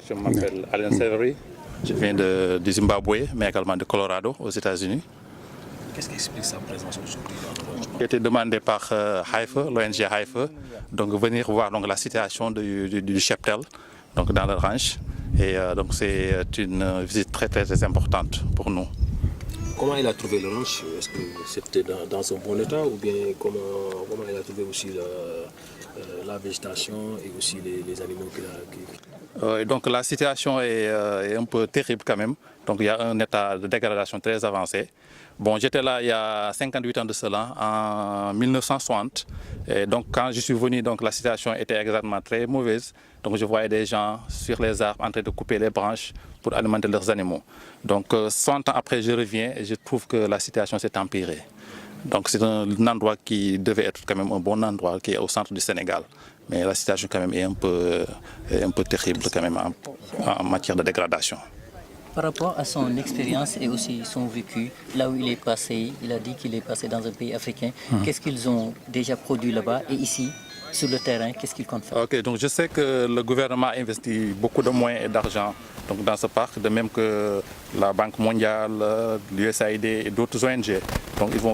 je m'appelle Alain Severy. Je viens du Zimbabwe, mais également de Colorado, aux États-Unis. Qu'est-ce qui explique sa présence aujourd'hui dans le ranch? J'ai été demandé par l'ONG Haifa, donc venir voir donc, la situation du cheptel donc, dans le ranch. Et donc c'est une visite très très importante pour nous. Comment il a trouvé le ranch? Est-ce que c'était dans un bon état ou bien comment il a trouvé aussi la végétation et aussi les animaux qu'il a? Donc la situation est un peu terrible quand même. Donc il y a un état de dégradation très avancé. Bon, j'étais là il y a 58 ans de cela, en 1960. Et donc quand je suis venu, donc, la situation était exactement très mauvaise. Donc je voyais des gens sur les arbres en train de couper les branches pour alimenter leurs animaux. Donc 100 ans après, je reviens et je trouve que la situation s'est empirée. Donc c'est un endroit qui devait être quand même un bon endroit, qui est au centre du Sénégal. Mais la situation quand même est un peu terrible quand même en matière de dégradation. Par rapport à son expérience et aussi son vécu, là où il est passé, il a dit qu'il est passé dans un pays africain. Qu'est-ce qu'ils ont déjà produit là-bas et ici, sur le terrain, qu'est-ce qu'ils comptent faire? Ok, donc je sais que le gouvernement a investi beaucoup de moyens et d'argent dans ce parc, de même que la Banque mondiale, l'USAID et d'autres ONG. Donc ils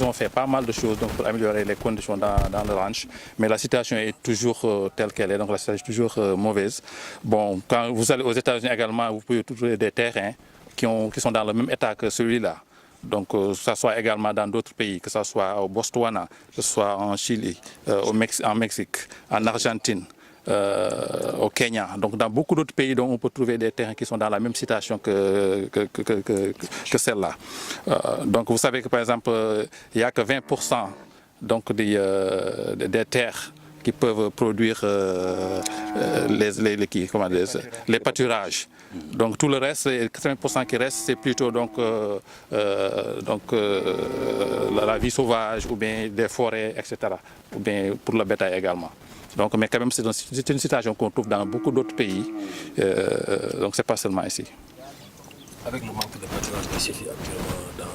ont fait pas mal de choses pour améliorer les conditions dans le ranch, mais la situation est toujours telle qu'elle est, donc la situation est toujours mauvaise. Bon, quand vous allez aux États-Unis également, vous pouvez trouver des terrains qui sont dans le même état que celui-là. Donc, que ce soit également dans d'autres pays, que ce soit au Botswana, que ce soit en Chili, en Mexique, en Argentine, au Kenya. Donc, dans beaucoup d'autres pays, on peut trouver des terrains qui sont dans la même situation que celle-là. Donc, vous savez que, par exemple, il n'y a que 20% donc, des terres qui peuvent produire les pâturages. Donc tout le reste, 80% qui reste, c'est plutôt la vie sauvage ou bien des forêts, etc. Ou bien pour le bétail également. Donc, mais quand même, c'est une situation qu'on trouve dans beaucoup d'autres pays. Donc c'est pas seulement ici. Avec le manque de pâturage qui se fait actuellement dans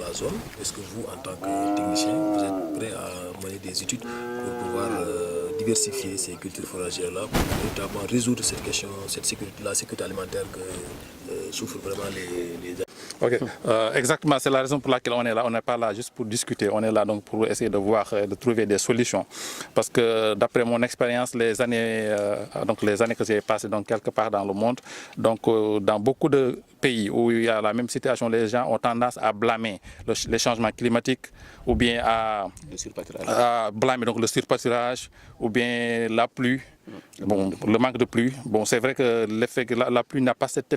la zone, est-ce que vous, en tant que technicien, vous êtes prêt à mener des études pour pouvoir diversifier ces cultures fourragères-là, pour notamment résoudre cette question, la sécurité alimentaire que souffrent vraiment les Ok, exactement, c'est la raison pour laquelle on est là. On n'est pas là juste pour discuter, on est là donc pour essayer de voir, de trouver des solutions. Parce que d'après mon expérience, les années que j'ai passées quelque part dans le monde, donc dans beaucoup de pays où il y a la même situation, les gens ont tendance à blâmer les changements climatiques ou bien à blâmer donc le surpâturage ou bien la pluie. Bon, le manque de pluie. Bon, c'est vrai que la pluie n'a pas cette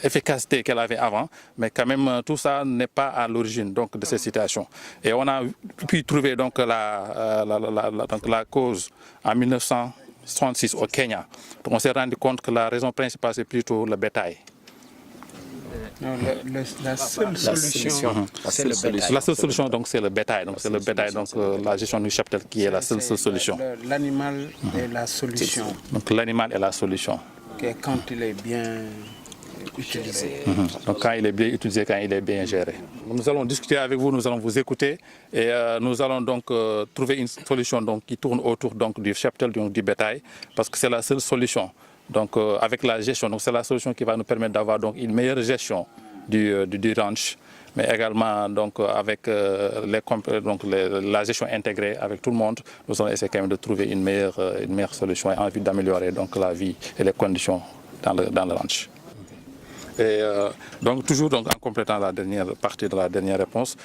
efficacité qu'elle avait avant, mais quand même tout ça n'est pas à l'origine de cette situation. Et on a pu trouver donc la cause en 1966 au Kenya. Donc on s'est rendu compte que la raison principale c'est plutôt le bétail. Non, la seule solution, c'est le bétail. La seule solution, donc, c'est le bétail. Donc, c'est le bétail, donc, la gestion du cheptel qui est la seule solution. L'animal est la solution. Donc, l'animal est la solution. Quand il est bien utilisé. Donc, quand il est bien utilisé, quand il est bien géré. Nous allons discuter avec vous, nous allons vous écouter et nous allons donc trouver une solution qui tourne autour du cheptel, du bétail, parce que c'est la seule solution. Donc avec la gestion, c'est la solution qui va nous permettre d'avoir une meilleure gestion du ranch, mais également avec la gestion intégrée avec tout le monde, nous allons essayer quand même de trouver une meilleure solution en vue d'améliorer la vie et les conditions dans le ranch. Et donc toujours en complétant la dernière partie de la dernière réponse,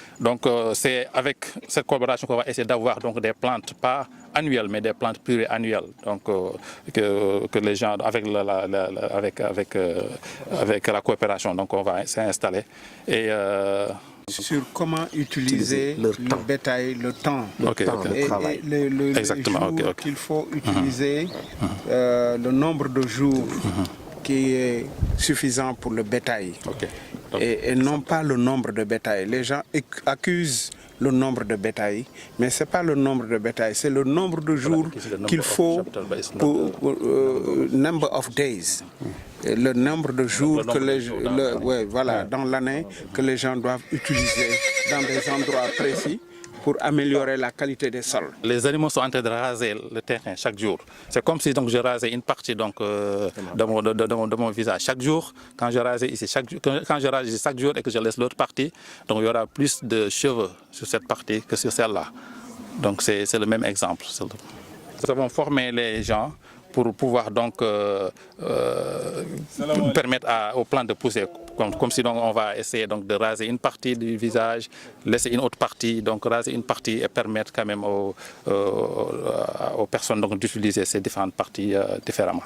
c'est avec cette collaboration qu'on va essayer d'avoir des plantes pas annuelles mais des plantes pluriannuelles, que les gens avec la coopération on va s'installer et sur comment utiliser le bétail, le temps, et le jour qu'il faut utiliser, le nombre de jours qui est suffisant pour le bétail et non pas le nombre de bétail. Les gens accusent le nombre de bétail, mais ce n'est pas le nombre de bétail, c'est le nombre de jours qu'il faut pour number of days. Le nombre de jours que dans l'année que les gens doivent utiliser dans des endroits précis pour améliorer la qualité des sols. Les animaux sont en train de raser le terrain chaque jour. C'est comme si donc, je rasais une partie donc, de mon visage chaque jour. Quand je rasais ici quand je rase chaque jour et que je laisse l'autre partie, donc il y aura plus de cheveux sur cette partie que sur celle-là. Donc c'est le même exemple. Nous avons formé les gens pour pouvoir donc permettre aux plantes de pousser, comme si donc, on va essayer donc, de raser une partie du visage, laisser une autre partie, donc raser une partie et permettre quand même aux personnes d'utiliser ces différentes parties différemment.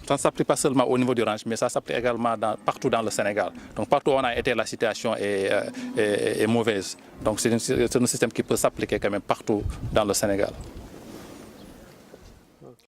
Ça ne s'applique pas seulement au niveau du ranch, mais ça s'applique également partout dans le Sénégal. Donc partout où on a été, la situation est mauvaise. Donc c'est un système qui peut s'appliquer quand même partout dans le Sénégal.